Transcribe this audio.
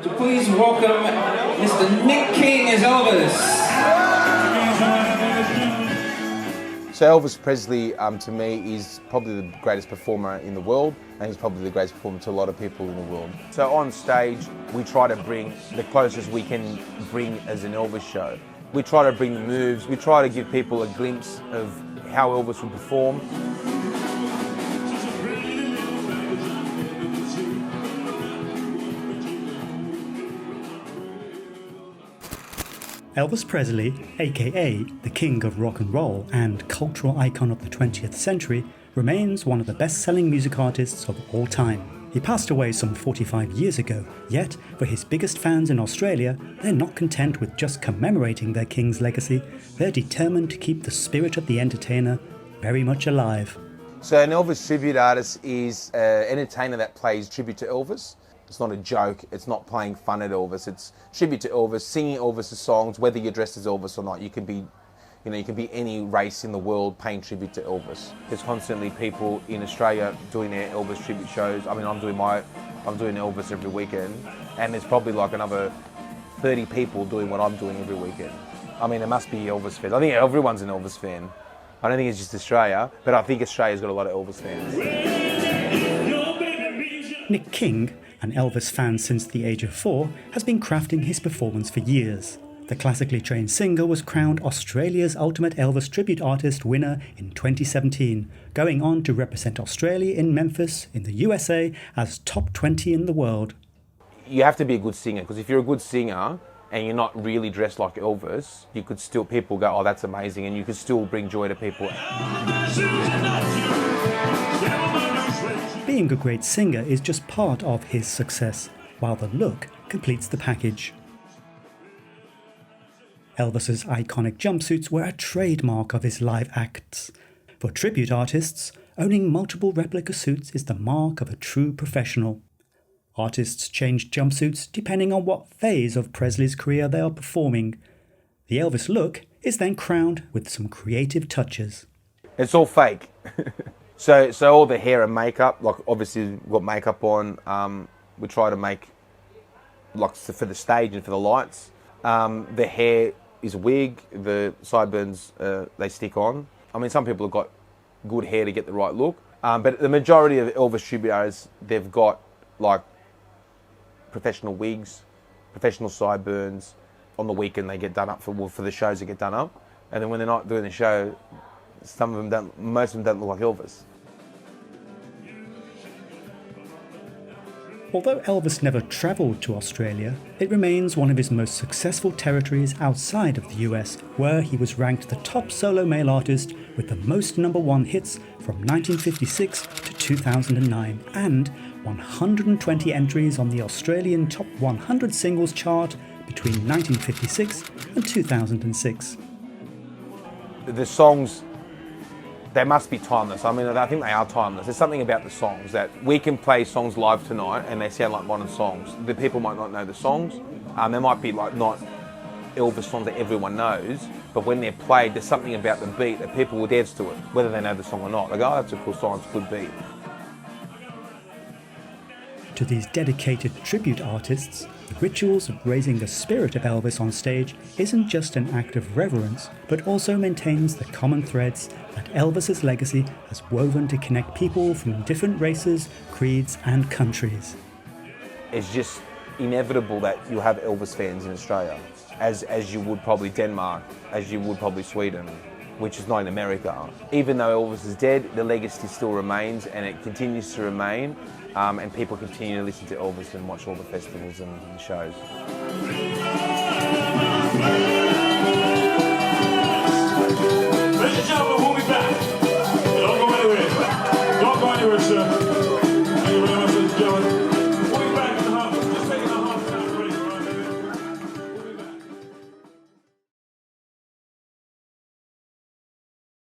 So please welcome Mr. Nic King as Elvis. So Elvis Presley, to me, is probably the greatest performer in the world, and he's probably the greatest performer to a lot of people in the world. So on stage, we try to bring the closest we can bring as an Elvis show. We try to bring the moves, we try to give people a glimpse of how Elvis would perform. Elvis Presley, aka the King of Rock and Roll and cultural icon of the 20th century, remains one of the best-selling music artists of all time. He passed away some 45 years ago, yet for his biggest fans in Australia, they're not content with just commemorating their king's legacy, they're determined to keep the spirit of the entertainer very much alive. So an Elvis tribute artist is an entertainer that plays tribute to Elvis. It's not a joke, it's not playing fun at Elvis, it's tribute to Elvis, singing Elvis' songs, whether you're dressed as Elvis or not. You can be any race in the world paying tribute to Elvis. There's constantly people in Australia doing their Elvis tribute shows. I mean, I'm doing Elvis every weekend, and there's probably like another 30 people doing what I'm doing every weekend. I mean, there must be Elvis fans. I think everyone's an Elvis fan. I don't think it's just Australia, but I think Australia's got a lot of Elvis fans. Nic King, an Elvis fan since the age of 4, has been crafting his performance for years. The classically trained singer was crowned Australia's Ultimate Elvis Tribute Artist winner in 2017, going on to represent Australia in Memphis, in the USA, as top 20 in the world. You have to be a good singer, because if you're a good singer and you're not really dressed like Elvis, people go, oh, that's amazing, and you can still bring joy to people. Being a great singer is just part of his success, while the look completes the package. Elvis's iconic jumpsuits were a trademark of his live acts. For tribute artists, owning multiple replica suits is the mark of a true professional. Artists change jumpsuits depending on what phase of Presley's career they are performing. The Elvis look is then crowned with some creative touches. It's all fake. So all the hair and makeup, like obviously we've got makeup on, we try to make, like for the stage and for the lights, the hair is a wig, the sideburns, they stick on. I mean, some people have got good hair to get the right look, but the majority of Elvis tribute artists, they've got like professional wigs, professional sideburns. On the weekend they get done up for the shows, they get done up, and then when they're not doing the show, most of them don't look like Elvis. Although Elvis never travelled to Australia, it remains one of his most successful territories outside of the US, where he was ranked the top solo male artist with the most #1 hits from 1956 to 2009, and 120 entries on the Australian Top 100 Singles chart between 1956 and 2006. The songs, they must be timeless. I mean, I think they are timeless. There's something about the songs that we can play songs live tonight and they sound like modern songs. The people might not know the songs. They might be like not Elvis songs that everyone knows, but when they're played, there's something about the beat that people will dance to it, whether they know the song or not. They go, oh, that's a cool song, it's a good beat. To these dedicated tribute artists, the rituals of raising the spirit of Elvis on stage isn't just an act of reverence, but also maintains the common threads that Elvis's legacy has woven to connect people from different races, creeds and countries. It's just inevitable that you'll have Elvis fans in Australia, as you would probably Denmark, as you would probably Sweden, which is not in America. Even though Elvis is dead, the legacy still remains and it continues to remain, and people continue to listen to Elvis and watch all the festivals and shows.